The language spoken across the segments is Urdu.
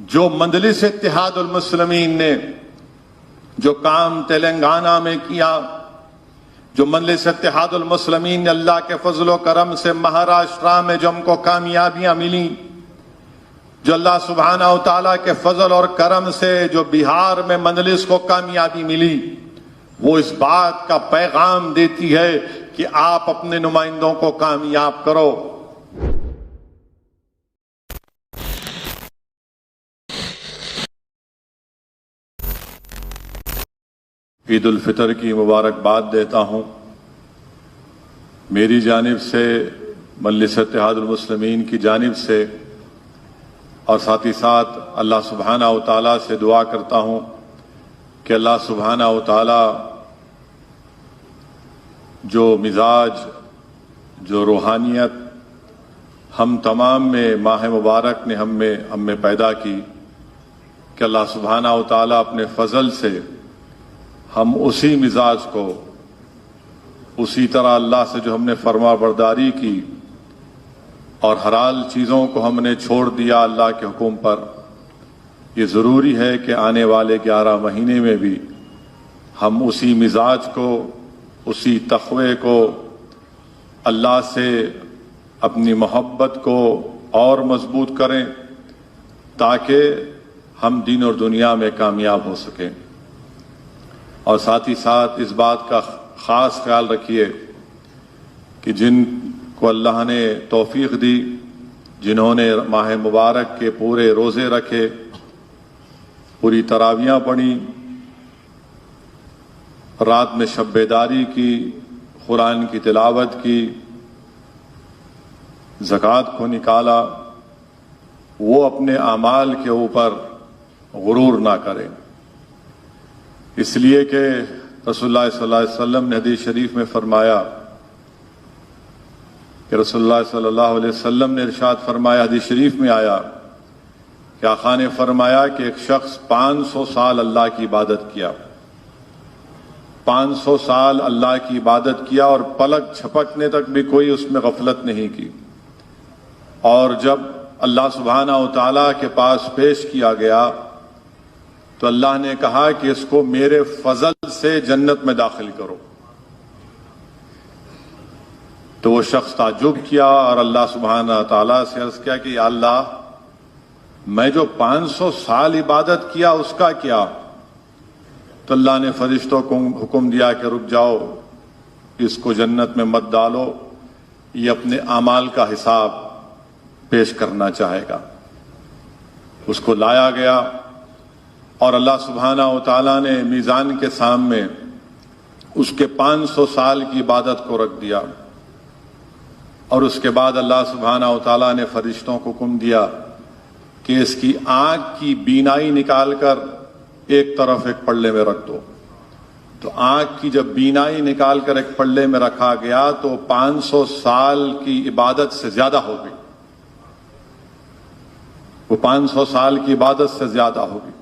جو مجلس اتحاد المسلمین نے جو کام تلنگانہ میں کیا، جو مجلس اتحاد المسلمین نے اللہ کے فضل و کرم سے مہاراشٹرا میں جو ہم کو کامیابیاں ملی، جو اللہ سبحانہ و تعالیٰ کے فضل اور کرم سے جو بہار میں مجلس کو کامیابی ملی، وہ اس بات کا پیغام دیتی ہے کہ آپ اپنے نمائندوں کو کامیاب کرو۔ عید الفطر کی مبارکباد دیتا ہوں میری جانب سے، مجلس اتحاد المسلمین کی جانب سے، اور ساتھ ہی ساتھ اللہ سبحانہ و تعالیٰ سے دعا کرتا ہوں کہ اللہ سبحانہ و تعالیٰ جو مزاج، جو روحانیت ہم تمام میں ماہ مبارک نے ہم میں پیدا کی، کہ اللہ سبحانہ و تعالیٰ اپنے فضل سے ہم اسی مزاج کو، اسی طرح اللہ سے جو ہم نے فرما برداری کی اور حلال چیزوں کو ہم نے چھوڑ دیا اللہ کے حکم پر، یہ ضروری ہے کہ آنے والے 11 مہینے میں بھی ہم اسی مزاج کو، اسی تقوی کو، اللہ سے اپنی محبت کو اور مضبوط کریں تاکہ ہم دین اور دنیا میں کامیاب ہو سکیں۔ اور ساتھ ہی ساتھ اس بات کا خاص خیال رکھیے کہ جن کو اللہ نے توفیق دی، جنہوں نے ماہ مبارک کے پورے روزے رکھے، پوری تراویحاں پڑھی، رات میں شب بیداری کی، قرآن کی تلاوت کی، زکوٰۃ کو نکالا، وہ اپنے اعمال کے اوپر غرور نہ کریں، اس لیے کہ رسول اللہ صلی اللہ علیہ وسلم نے حدیث شریف میں فرمایا کہ رسول اللہ صلی اللہ علیہ وسلم نے ارشاد فرمایا، حدیث شریف میں آیا کہ آقا نے فرمایا کہ ایک شخص 500 سال اللہ کی عبادت کیا، 500 سال اللہ کی عبادت کیا اور پلک جھپکنے تک بھی کوئی اس میں غفلت نہیں کی، اور جب اللہ سبحانہ و تعالیٰ کے پاس پیش کیا گیا تو اللہ نے کہا کہ اس کو میرے فضل سے جنت میں داخل کرو، تو وہ شخص تعجب کیا اور اللہ سبحانہ تعالیٰ سے عرض کیا کہ یا اللہ، میں جو 500 سال عبادت کیا اس کا کیا؟ تو اللہ نے فرشتوں کو حکم دیا کہ رک جاؤ، اس کو جنت میں مت ڈالو، یہ اپنے اعمال کا حساب پیش کرنا چاہے گا۔ اس کو لایا گیا اور اللہ سبحانہ و تعالیٰ نے میزان کے سامنے اس کے 500 سال کی عبادت کو رکھ دیا، اور اس کے بعد اللہ سبحانہ و تعالیٰ نے فرشتوں کو حکم دیا کہ اس کی آنکھ کی بینائی نکال کر ایک طرف ایک پلڑے میں رکھ دو۔ تو آنکھ کی جب بینائی نکال کر ایک پلڑے میں رکھا گیا تو 500 سال کی عبادت سے زیادہ ہو گئی، وہ 500 سال کی عبادت سے زیادہ ہوگی۔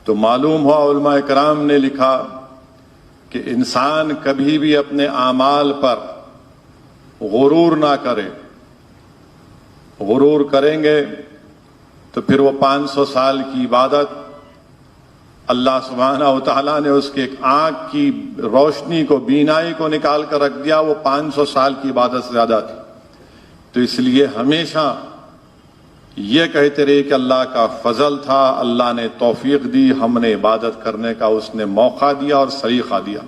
تو معلوم ہوا، علماء کرام نے لکھا کہ انسان کبھی بھی اپنے اعمال پر غرور نہ کرے، غرور کریں گے تو پھر وہ 500 سال کی عبادت اللہ سبحانہ و تعالیٰ نے اس کے ایک آنکھ کی روشنی کو، بینائی کو نکال کر رکھ دیا، وہ 500 سال کی عبادت سے زیادہ تھی۔ تو اس لیے ہمیشہ یہ کہتے رہے کہ اللہ کا فضل تھا، اللہ نے توفیق دی، ہم نے عبادت کرنے کا اس نے موقع دیا اور سلیقہ دیا۔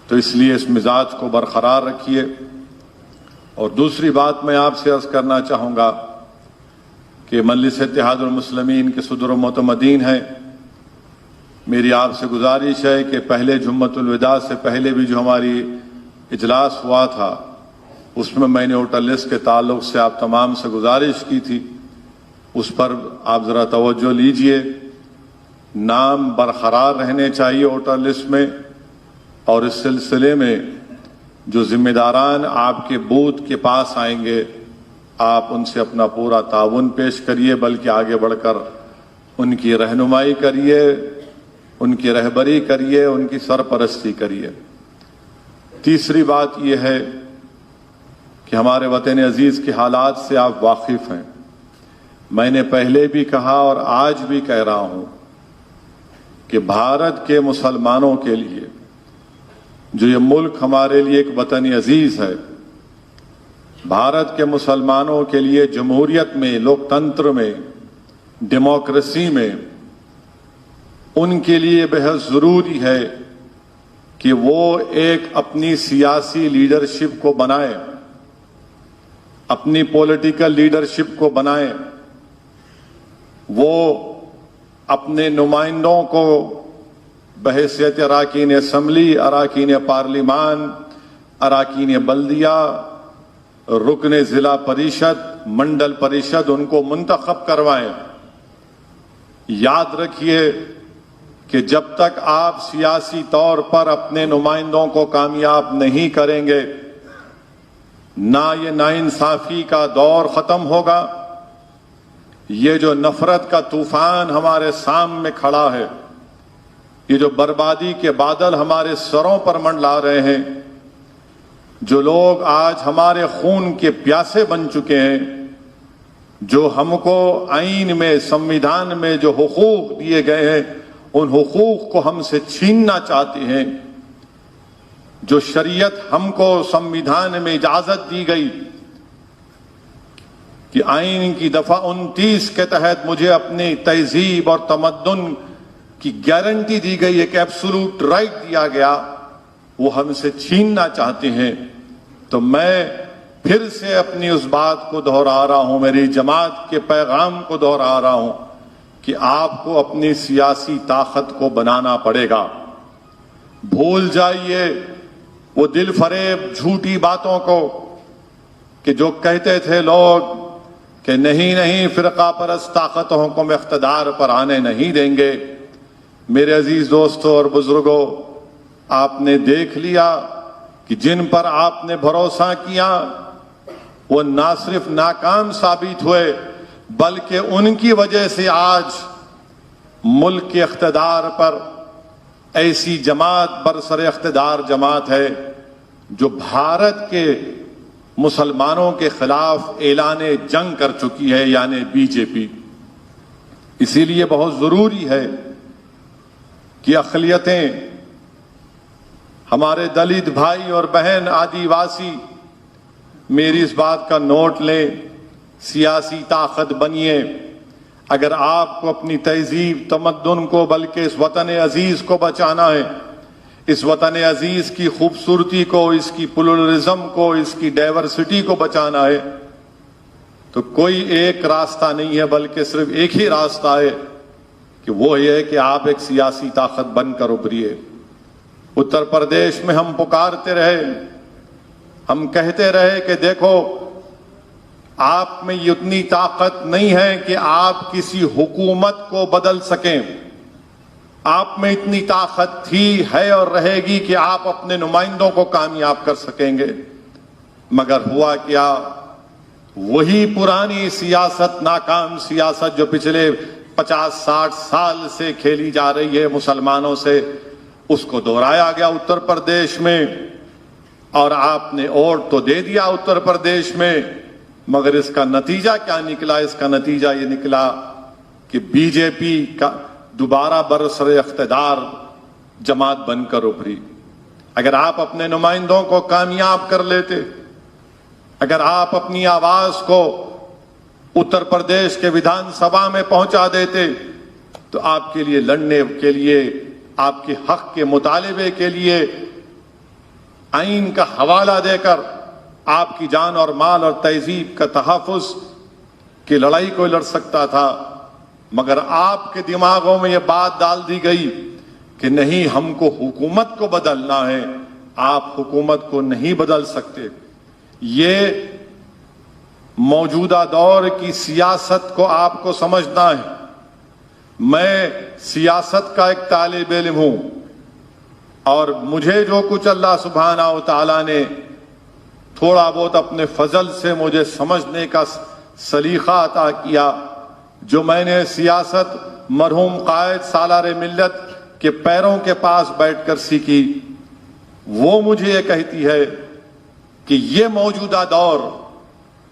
تو اس لیے اس مزاج کو برقرار رکھیے۔ اور دوسری بات میں آپ سے عرض کرنا چاہوں گا کہ مجلس اتحاد المسلمین کے صدر و معتمدین ہیں، میری آپ سے گزارش ہے کہ پہلے جمعۃ الوداع سے پہلے بھی جو ہماری اجلاس ہوا تھا، اس میں میں نے ووٹر لسٹ کے تعلق سے آپ تمام سے گزارش کی تھی، اس پر آپ ذرا توجہ لیجئے۔ نام برقرار رہنے چاہیے ووٹر لسٹ میں، اور اس سلسلے میں جو ذمہ داران آپ کے بوتھ کے پاس آئیں گے، آپ ان سے اپنا پورا تعاون پیش کریے، بلکہ آگے بڑھ کر ان کی رہنمائی کریے، ان کی رہبری کریے، ان کی سرپرستی کریے۔ تیسری بات یہ ہے کہ ہمارے وطن عزیز کے حالات سے آپ واقف ہیں۔ میں نے پہلے بھی کہا اور آج بھی کہہ رہا ہوں کہ بھارت کے مسلمانوں کے لیے جو یہ ملک ہمارے لیے ایک وطن عزیز ہے، بھارت کے مسلمانوں کے لیے جمہوریت میں، لوکتنتر میں، ڈیموکریسی میں ان کے لیے بہت ضروری ہے کہ وہ ایک اپنی سیاسی لیڈرشپ کو بنائیں، اپنی پولیٹیکل لیڈرشپ کو بنائیں، وہ اپنے نمائندوں کو بحیثیت اراکین اسمبلی، اراکین پارلیمان، اراکین بلدیہ، رکن ضلع پریشد، منڈل پریشد ان کو منتخب کروائیں۔ یاد رکھیے کہ جب تک آپ سیاسی طور پر اپنے نمائندوں کو کامیاب نہیں کریں گے، نہ یہ ناانصافی کا دور ختم ہوگا، یہ جو نفرت کا طوفان ہمارے سامنے کھڑا ہے، یہ جو بربادی کے بادل ہمارے سروں پر منڈلا رہے ہیں، جو لوگ آج ہمارے خون کے پیاسے بن چکے ہیں، جو ہم کو آئین میں، سمویدھان میں جو حقوق دیے گئے ہیں ان حقوق کو ہم سے چھیننا چاہتے ہیں، جو شریعت ہم کو سمویدھان میں اجازت دی گئی کہ آئین کی دفعہ 29 کے تحت مجھے اپنی تہذیب اور تمدن کی گارنٹی دی گئی، ایک ایبسولوٹ رائٹ دیا گیا، وہ ہم سے چھیننا چاہتے ہیں۔ تو میں پھر سے اپنی اس بات کو دہرا رہا ہوں، میری جماعت کے پیغام کو دہرا رہا ہوں کہ آپ کو اپنی سیاسی طاقت کو بنانا پڑے گا۔ بھول جائیے وہ دل فریب جھوٹی باتوں کو کہ جو کہتے تھے لوگ کہ نہیں فرقہ پرست طاقتوں کو ہم اقتدار پر آنے نہیں دیں گے۔ میرے عزیز دوستوں اور بزرگوں، آپ نے دیکھ لیا کہ جن پر آپ نے بھروسہ کیا وہ نہ صرف ناکام ثابت ہوئے بلکہ ان کی وجہ سے آج ملک کے اقتدار پر ایسی جماعت برسر اقتدار جماعت ہے جو بھارت کے مسلمانوں کے خلاف اعلان جنگ کر چکی ہے، یعنی بی جے پی۔ اسی لیے بہت ضروری ہے کہ اقلیتیں، ہمارے دلت بھائی اور بہن، آدیواسی، میری اس بات کا نوٹ لیں، سیاسی طاقت بنیے۔ اگر آپ کو اپنی تہذیب، تمدن کو، بلکہ اس وطن عزیز کو بچانا ہے، اس وطن عزیز کی خوبصورتی کو، اس کی پلورلزم کو، اس کی ڈائیورسٹی کو بچانا ہے، تو کوئی ایک راستہ نہیں ہے بلکہ صرف ایک ہی راستہ ہے کہ وہ یہ ہے کہ آپ ایک سیاسی طاقت بن کر ابھریے۔ اتر پردیش میں ہم پکارتے رہے، ہم کہتے رہے کہ دیکھو آپ میں یہ اتنی طاقت نہیں ہے کہ آپ کسی حکومت کو بدل سکیں، آپ میں اتنی طاقت تھی، ہے اور رہے گی کہ آپ اپنے نمائندوں کو کامیاب کر سکیں گے۔ مگر ہوا کیا؟ وہی پرانی سیاست، ناکام سیاست جو پچھلے 50-60 سال سے کھیلی جا رہی ہے مسلمانوں سے، اس کو دہرایا گیا اتر پردیش میں، اور آپ نے ووٹ تو دے دیا اتر پردیش میں، مگر اس کا نتیجہ کیا نکلا؟ اس کا نتیجہ یہ نکلا کہ بی جے پی کا دوبارہ برسر اقتدار جماعت بن کر ابھری۔ اگر آپ اپنے نمائندوں کو کامیاب کر لیتے، اگر آپ اپنی آواز کو اتر پردیش کے ویدھان سبھا میں پہنچا دیتے، تو آپ کے لیے لڑنے کے لیے، آپ کے حق کے مطالبے کے لیے آئین کا حوالہ دے کر آپ کی جان اور مال اور تہذیب کا تحفظ کی لڑائی کو لڑ سکتا تھا۔ مگر آپ کے دماغوں میں یہ بات ڈال دی گئی کہ نہیں، ہم کو حکومت کو بدلنا ہے، آپ حکومت کو نہیں بدل سکتے۔ یہ موجودہ دور کی سیاست کو آپ کو سمجھنا ہے۔ میں سیاست کا ایک طالب علم ہوں، اور مجھے جو کچھ اللہ سبحانہ و تعالیٰ نے تھوڑا بہت اپنے فضل سے مجھے سمجھنے کا سلیقہ عطا کیا، جو میں نے سیاست مرحوم قائد سالار ملت کے پیروں کے پاس بیٹھ کر سیکھی، وہ مجھے یہ کہتی ہے کہ یہ موجودہ دور